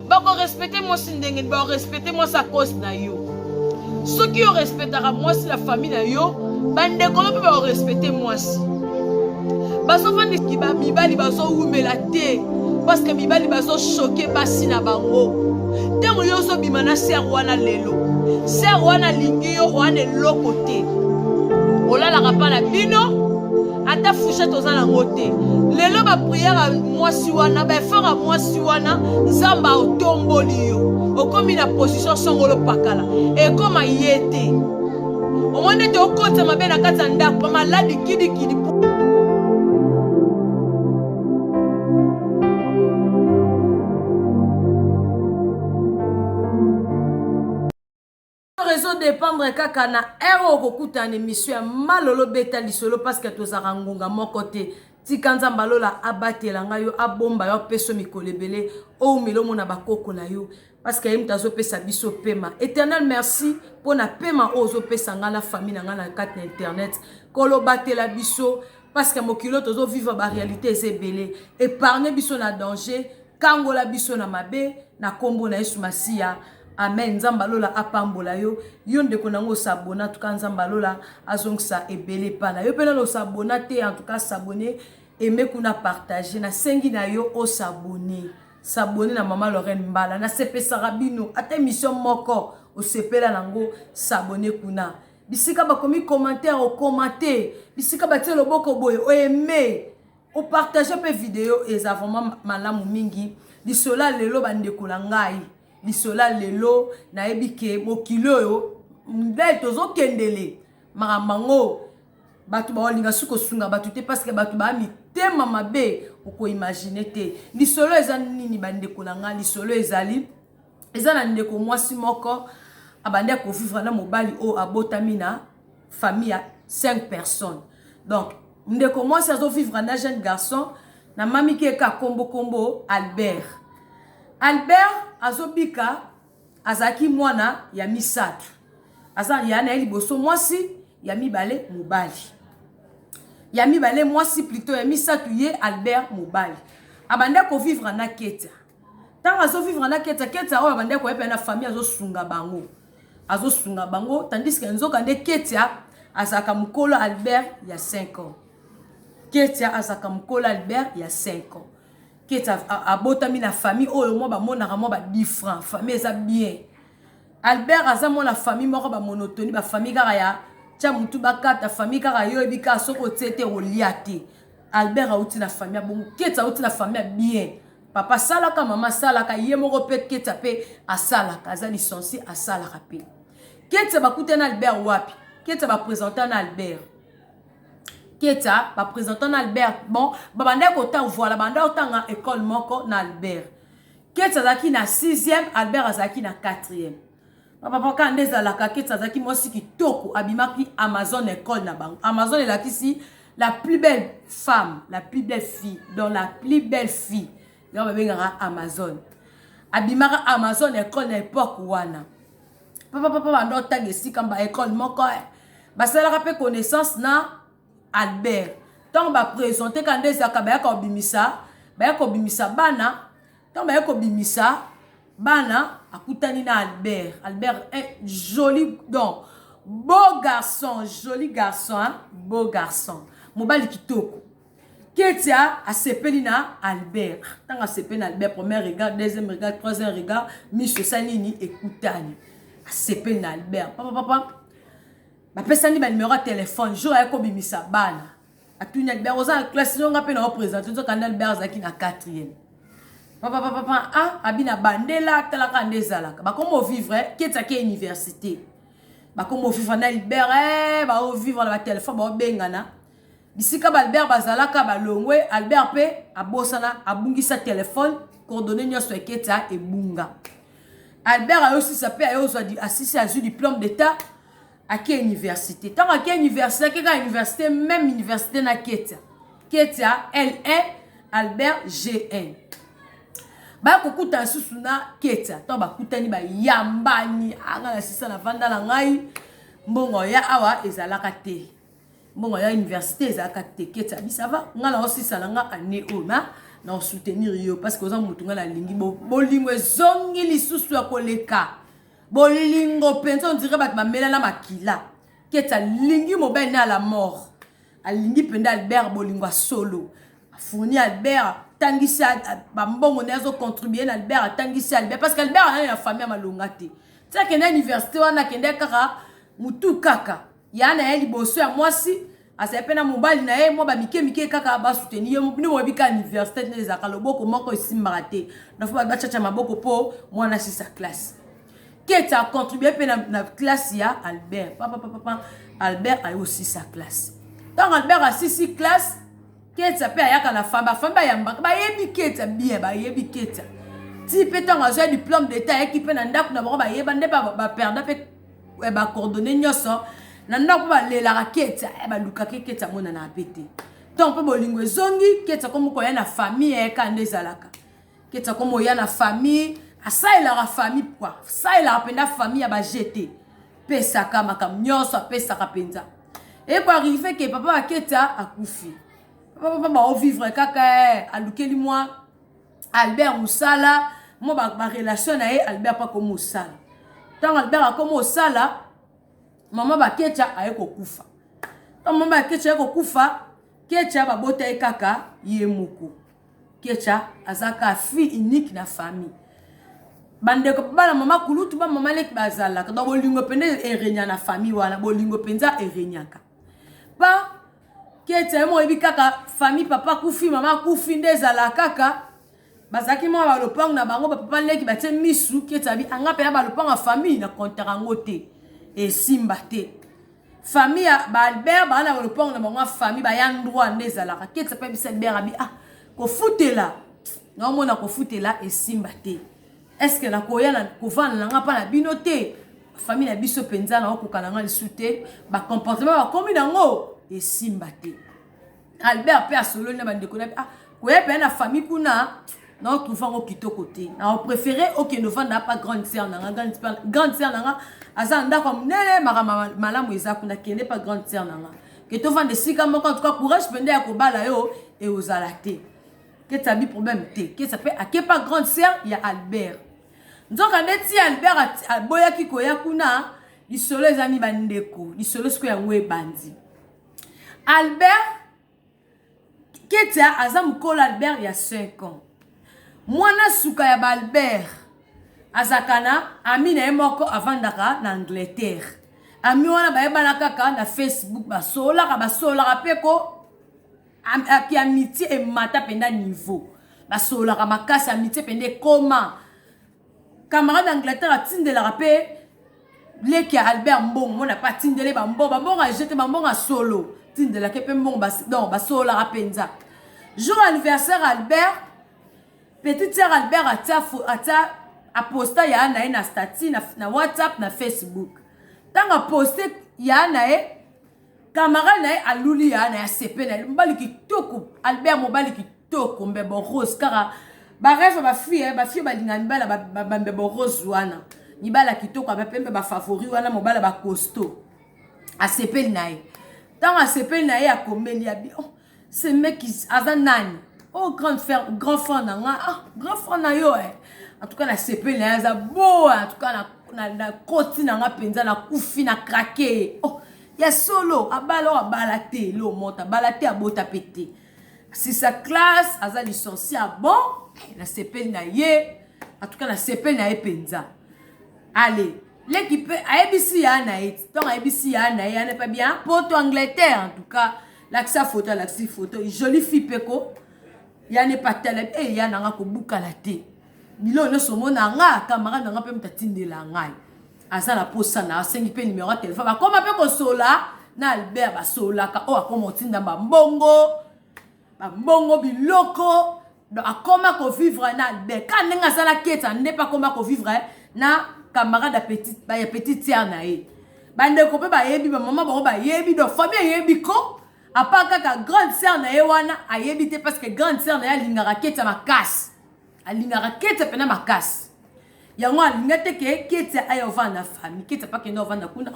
Bako respecter moi si ndenge ba respecter moi sa cause na yo. Ceux qui respectera moi si la famille na yo, bande ko ba respecter moi si. Baso fandi ki ba mibali baso umela te parce que mibali baso choquer basi na bango. Tango yo so bimana ser wana lelo. Ser wana lingi yo wana lokote. Olala kapana bino. Ata fouchette ozana ngote lelo ba prière à moi si wana ba faire à moi si wana nzamba otomboli yo okomi na position songolo pakala et comme yete au moins de okota mabe na kata ndako maladi kidi kidi raison dépendre kaka na ero kokuta na émission ya malolo beta lisolo parce que tozaka ngonga moko te tika nzamba lola abatela nga yo abomba yo peso mikolo ebele o melomo na bakoko na yo parce que yemta zo pesa biso pema. Éternel merci pour na pema ozo pesa nga na famille na nga na carte internet kolo batela biso parce que mokilo tozo vivre ba réalité ezebele épargner biso na danger kangola biso na mabe na kombo na Yesu Masia. Amen. Nzamba lola apambola yo. Yo ndeko nango sabona. En tout cas, nzamba lola azongsa ebele pana. Yo pena lo sabona te. En tout cas, s'abonner. Aimez kuna partager. Na sengi na yo o s'abonner. S'abonner na Maman Lorraine Mbala. Na sepe sarabino. Ate mission moko. O sepela nango s'abonner kuna. Bisika ba komi commentaire o commenter. Bisika ba tie loboko boye. O aimer. O partager pe vidéo. Et vraiment malamu mingi. Disola lelo bandeko la ngai. Lisola lelo na ebike mokilo yo ndai tozo kendele maramango batu ba olinga suko sunga batu te parce que batu ba mi tema mabe oko imaginer te lisolo eza nini bandeko na nga lisolo ezali eza na ndeko mwasi moko abande ko vivre na mobali o abotami na famille ya 5 personnes donc ndeko mwasi azo vivre na jeune garçon na mami ke ka kombo Albert azobika azaki mwana ya misatu aza yana eli boso mwasi ya mibale mobali ya mibale mwasi plutôt ya misatu ye Albert mobali abanda ko vivre na keta tant azo vivre na keta o abanda ko yepa na famille azo sunga bango tandis que nzoka nde keta azaka mukolo Albert ya 5 ans keta azaka mukolo Albert ya 5 ans qui est abotami na famille oyo mo ba monaka mo ba différent famille eza bien Albert aza mo la famille moko ba monotonie ba famille kaka ya tia mutu bakata famille kaka yo ebika soko tete oliate Albert auti na famille bon keta auti na famille bien papa salaka mama salaka ye moko pe keta pe asalaka aza licencié asalaka pe keta bakute na Albert wapi keta ba présenter na Albert Keta, ba présentant Albert, bon, babande kota voilà, bande otanga école moko na Albert. Keta zaki na 6e, Albert azaki na 4e. Papa kande zalaka Keta zaki mosi kitoko abimaki Amazon école na bango. Amazon est là ici la plus belle femme, la plus belle fille, donc la plus belle fille. Là on va Amazon. Abimaka Amazon école na époque wana. Papa bande otanga ici comme ba école moko. Ba sala rappel connaissance na Albert. Tant ba présenter quand des akaba ko bimisa bana. Tant ba ko bimisa bana akutani na Albert. Albert est joli donc beau garçon, joli garçon, hein? Beau garçon. Mobali kitoko. Ketia a sepeli na Albert. Tant a sepeli na Albert premier regard, deuxième regard, troisième regard, Miss Sanini ekutani. A sepeli na Albert. Papa ba pesani ba numéro de téléphone jour ya ko bimisa bana atunya Albert oza classe nga pe na représenter zo canal Albert zaki na 4e papa abina bandela talaka ndezalaka ba komo vivre Keta ke université ba komo vivre na Albert ba o vivre na téléphone ba bengana bisika ba Albert bazalaka ba longwe Albert pe abosana abungisa téléphone coordonnées nyoso Keta e bunga Albert a aussi sa pe a yo zo di assisté à diplôme d'état à quelle université? Tant à quelle université? Quelle université? Même université na Keta. Keta, elle est Albert GN. Ba kokuta susuna Keta. Tant ba kutani ba yambani. Anga la sisa na vanda la ngai. Mbongo ya awa ezalaka te. Mbongo ya université ezalaka te. Keta bi ça va. Nga la aussi salanga ane o na. na soutenir yo parce que oza mutunga la lingi bolingo ezongi lisusu ya koleka bolingo penza on dirait bat mamela na makila keta lingi mobile na la mort alingi penda Albert bolingo solo fourni Albert tangisi bambongo nezo contribuer na Albert tangisi Albert parce que Albert a une famille malonga te tia kenda université wana kenda kaka mutu kaka yana eli boso ya mwasi asa pena mobali na ye mo ba mike kaka ba soutenir yo ni mo bika université les akaloboko moko isimbaka te na fo ba chacha maboko po mwana si sa classe keta contribuer pena na classe ya Albert papa Albert a aussi sa classe donc Albert a si classe keta pe ayaka na famba yamba ba yebi keta bien ba yebi keta ti pe tant a diplôme d'état équipe na ndako na ba yeba nde ba perdre pe ba coordonner nyoso na ndako ba lela raketa ba luka keta mona na pété donc pe bolingo zongi keta comme ko ya na famille ka ndezalaka keta comme ya na famille asa ila la famille quoi ça ila penda famille ya ba jeter pesa kama kam nyoso pesa ka penza et pour arriver que papa keta akufi papa ba vivre kaka alukeli moi Albert Musala mo ba relation na Albert pas comme Musala tant Albert a comme Musala maman ba keta ayeko kufa tant maman ba keta ayeko kufa keta ba bota kaka yemoko keta azaka fille unique na famille bande ko bana mama kulutu ba mama leki bazala ka bolingo pende erenya na famille wana bolingo penza erenyaka pa keta mo ebi kaka famille papa kufi mama kufi ndezala kaka bazaki mo ba lopang na bango ba papa leki batie misu keta bi anga pe ba lopang a famille na kontera ngote e simba te famille ba Albert ba na lopang na bango famille ba yandwa ndezala keta pe bisa Albert abi ko futela no mona ko futela e simba te est-ce que la koya na kovana nga pa na binote famille na biso penza na okokana nga lisute ba comportement ba komi nango e simba te Albert pe asolo na bandeko na koya pe na famille kuna na trouva ngo kitoko te na préféré OK no vanda pas grande sœur na grande sœur na nga azanda comme nele malamu ezakuna kende pas grande sœur na nga que to vanda sika moko en tout cas courage pende ya kobala yo e ozala te que tabi problème te que ça fait à pas grande sœur il y a Albert donc aneti Albert aboya kikoya kuna lisolo ezami bandeko lisolo siko yango ebandi Albert keta azam kola Albert il y a 5 ans mwana suka ya Albert azakana ami na moko avandaka na Angleterre ami wana bayebana kaka na Facebook basolaka peko ki amitié et mata penda niveau basolaka makasi amitié pende koma camarade d'Angleterre a tindela rapé les qui Albert Mbong on n'a pas tindele bambon a jeté bambon a solo tindela ke pembon non ba solo rapenza jour anniversaire Albert petite sœur Albert a posté ya na statut na WhatsApp na Facebook tant a posté ya na camarade na aluli ya na CP na mbali kitoko Albert mobali kitoko mbebo rose kara ba rêve ba fille ba linga mibala ba mbebo rose wana mibala kitoko ba pembe ba favori wana mobala ba costaud a CP na tant a CP na a komeli abi oh ce mec azanani oh grand frère na nga grand frère na yo en tout cas na CP na za beau en tout cas na koti na nga penza na kufi na craquer oh ya solo abala te lo monta balate abota pété si sa classe aza licencié bon na CP na ye en tout cas na CP na ye penza allez l'équipe ABC ya na it donc ABC ya na ya n'est pas bien pour toi Angleterre en tout cas l'accès photo jolie fille peko ya n'est pas tel et ya na ko buka la te bilo no somo na nga camarade na nga pe mtatindela ngai asa la posa na 5 pe numéro de téléphone ba koma pe ko sola na Albert ba sola ka o akoma tinda mbongo biloko akoma ko vivre na Albert quand nga sala keta n'est pas comment ko vivre na camarade ya petite sœur na ye bande ko pe ba yebi ba maman ba yebi do famille yebi ko apaka ka grande sœur na ye wana ayebi te parce que grande sœur na ya lingara keta makasi alingara keta pena makasi yango alingate ke keta ayo vanda famille keta pa ke no vanda kuna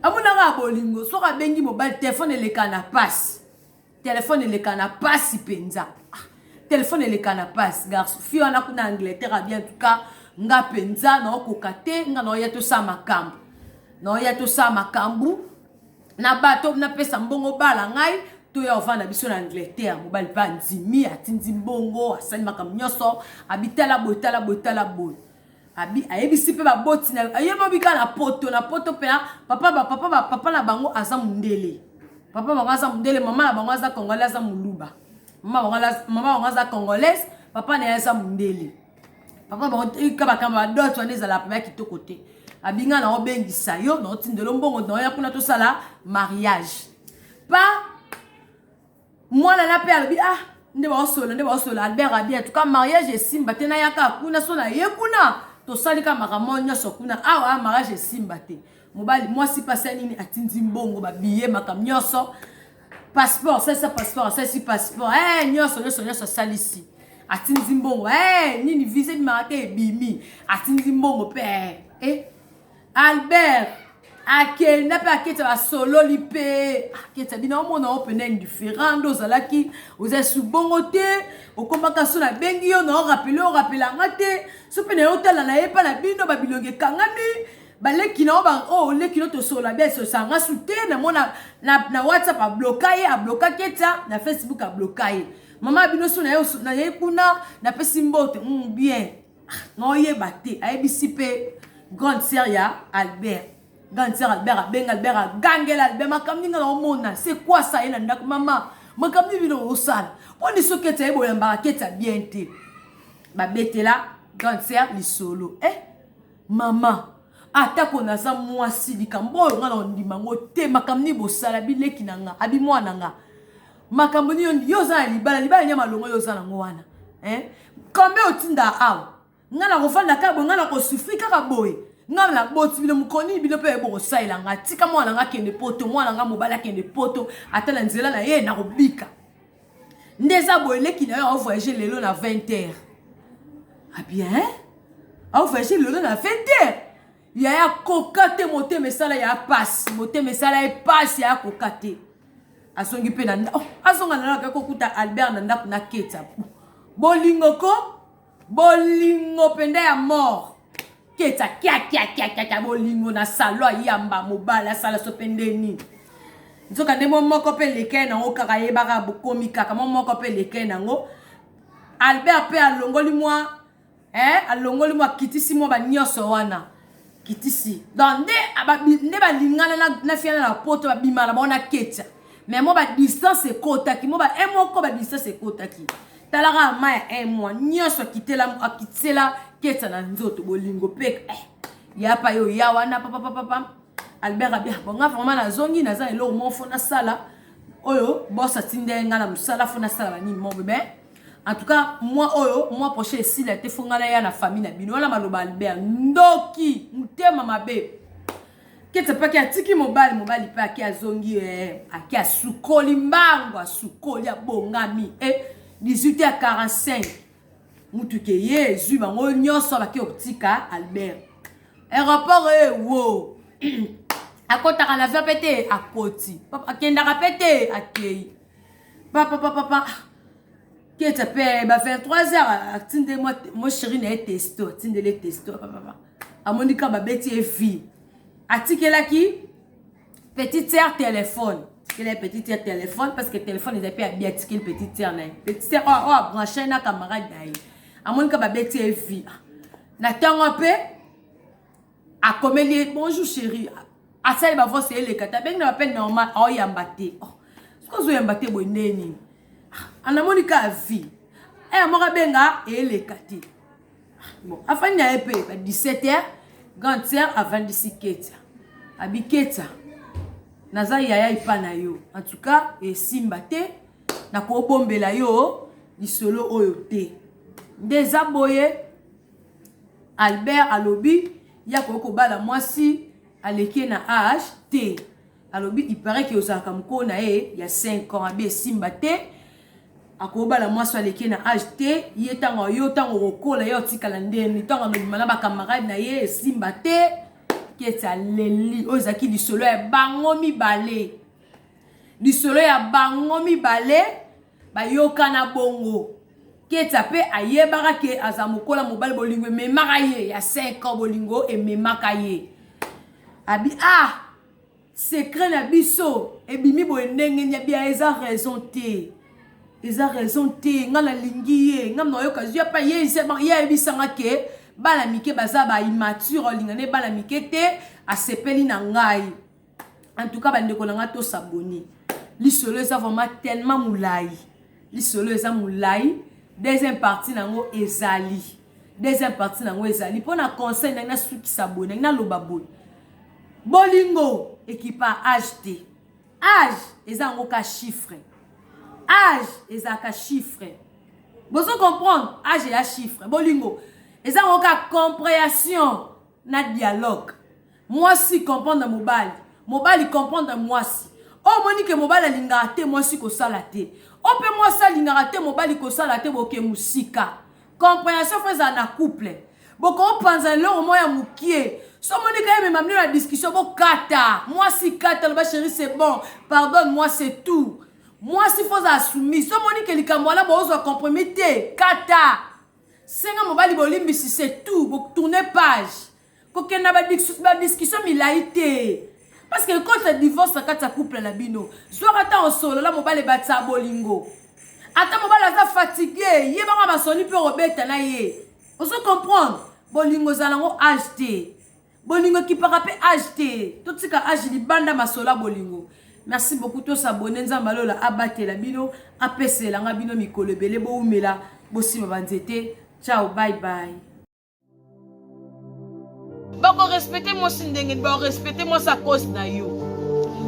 amuna ga bolingo soka bengi mobile téléphone le kana passe penza téléphone eleka na passe garçon fille wana kuna Angleterre bien en tout cas nga penza na okoka te nga na ya to sa makambo na ya to sa makambo na bato na pesa mbongo bala ngai to ya ovanda biso na Angleterre mobali pa ndimi atindi mbongo asali makambo nyonso abitala botala boy abi ayebisi pe baboti na ayeba bika na poto pe papa na bango aza mundele papa bango aza mundele mama na bango aza congolais aza muluba mama bango aza congolaise papa na aza mundele papa bango ikaba kamba dot wana ezala pa kitoko te abinga na obengisa yo na otindelo mbongo na ya kuna to sala mariage pa mwana na pe alobi nde ba osola Albert abi en tout cas mariage esimba te na yaka kuna so na ye kuna to salika makambo nyonso kuna awa mariage esimba te mobali mwasi pasa nini atindi mbongo ba billet makambo nyonso passeport ça passeport nyonso salisi atindi mbongo nini visa marqué bimi atindi mbongo pe Albert akenda pe aketa ba solo lipe aketa bina omona opena indifférent ozalaki oza subongo te okombaka so na bengi yo na rappela ngate so pe na yotala na yepa na bino ba bilonge kangami baleki na ba leki no to sola be so sanga sute na mona na WhatsApp a bloka keta na Facebook a bloquer mama bino so na ye kuna na pesi mbote bien no yeba te ayebisi pe grande sœur ya Albert Albert gangela Albert makamni nga omona c'est quoi ça ina ndako mama makamni bino osala poni soketa ebo ya mbaketa bien te ba betela grande sœur lisolo mama atako naza mwasi likambo nga na ndima ngo te makamni bosala bileki nanga abi mwana nga makambo ni yo za libala nya malongo yo za nango wana kombe otinda aw nga na kofanda ka bo nga na kosufri kaka boye nga na boti bino mukoni bino pe bo saila nga tika mwana nga kende poto mwana nga mobala kende poto atala nzela na ye na kobika ndeza boeleki na yo voyager lelo na 20h bien voyager lelo na 20h ya kokate mote mesala ya passe mote mesala ya passe ya kokate asongi pe na asonga na ka kokuta Albert na ndako na keta bolingo pende ya mort keta kia bolingo na salo yamba mobala sala so pendeni nzoka ndemo moko pe leke na ngo kaka yebaka bokomi kaka moko pe leke na ngo Albert pe alongoli mwa kitisi mo ba nyoso wana kitisi donc nde ba lingana na fiana na poto ba bimala bona keta mais mo ba distance ekotaki mo ba moko ba distance ekotaki talaka maya mois nyoso akitela keta na nzoto bolingo pe ya pa yo ya wana papa Albert abia bonga vraiment na zongi na za elo mo fona sala oyo bossa tindenga na musala fona sala bani mo bébé en tout cas moi prochain ici la te fongala ya na famille na bino wala maloba Albert ndoki mutema mabe keta pa ki atiki mobali pa ki azongi aki asukoli mbango asukoli abongami 18h45 mutu ke Yesu bango nyonso baki otika Albert aéroport wo akota na via pété akoti papa akenda pété akei papa keta pe ba 23h atinde moi chéri na testo atinde les testo papa amonika ba beti vie atikelaki petite sœur téléphone petite sœur téléphone parce que téléphone est pas bien tikel petite sœur na petite sœur branché na camarade dai amonika ba beti vie na tango pe akomeli bonjour chérie asali ba voix c'est le kata ben na appel normal yambate ce que zo yambate boneni anamonika vie moka benga le kati bon afani na epé 17h grande sœur avant d'ici keta abiketa naza yaya ipana yo en tout cas simba te na ko bombela yo lisolo oyo te ndeza boye Albert alobi ya ko bala mwasi aleki na âge te alobi il paraît que osaka mkona il y a 5 ans abi simba te akobala mwasi aleki na âge te ye tango yo tango rokola yo tikala ndeni tango ndimana ba camarade na ye simba te keta leli ozaki lisolo ya bango mibale lisolo ya bango mibale bayoka na bongo Ke tapé aye barake azamokola mobali bolingo me makaye ya 5 ans bolingo et me makaye. Abi secret na biso e bimi bo ndenge nya bia eza raison te. Eza raison te ngala lingiye ngam no yoka zia pa ye se ba ye bisanga ke bala mike baza ba immature lingane bala mike te asepeli na ngai. En tout cas bandeko na nga to s'abonner. Lisolo eza vraiment tellement moulai. Lisolo eza moulai. Deuxième partie nango ezali. Deuxième partie nango ezali. Pour na conseil na sou ki s'abonner na lobabon. Bolingo équipa HD. Âge eza ngo ka chiffre. Âge eza ka chiffre. Vous comprendre âge et chiffre. Bolingo eza ngo ka compréhension na dialogue. Moi si comprendre mobile. Mobile comprendre moi si. Oh monique mobile lingara te moi si ko sala te. Ope moi ça lingara te mobile ko sala te boke musika. Compréhension faisant na couple. Boko panza lo moya mukie. So monique me m'amener la discussion bo kata. Moi si kata le ba chérie c'est bon. Pardonne moi c'est tout. Moi si faut assumer. So monique likambola bo zo compromettre kata. Senga mobile bolimbi si c'est tout. Bo tourner page. Ko kena ba discussion milaité. Parce que quand tu divorces, quand tu couple la bino, soit attends au solo, là, mon bal est battu à bolingo. Attends, mon bal est fatigué. Yé, ma soni peut rebeter na yé. On se comprend. Bolingo zalango acheté. Bolingo qui peut rappeler acheté. Tout ce qui a acheté, banda ma sola bolingo. Merci beaucoup tous s'abonner. Nzambalo la abatte la bino. Apese la nga bino mikolo bele bo umela. Bossi ma banzete. Ciao, bye bye. Bako respecter moi si ndenge ba respecter moi sa cause na yo.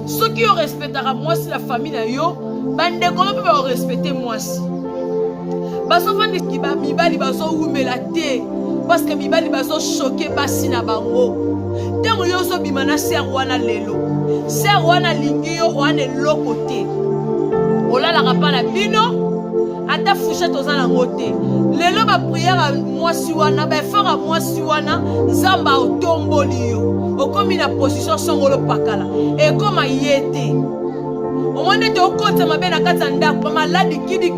Ceux qui ont respectera moi si la famille na yo, bande ko ba respecter moi si. Baso fandi ki ba mibali baso umela te parce que mibali baso choquer basi na bango. Tango yo so bimana ser wana lelo. Ser wana lingi yo wana lokote. Ola la rapana bino. Ata fouchette aux ala ngote. Lelo ba prière à moi si wana ba faire à moi si wana nzamba otomboli yo. Okomi na position songolo pakala. Et comme ayete. O monde te okota mabena kata ndako malade kidi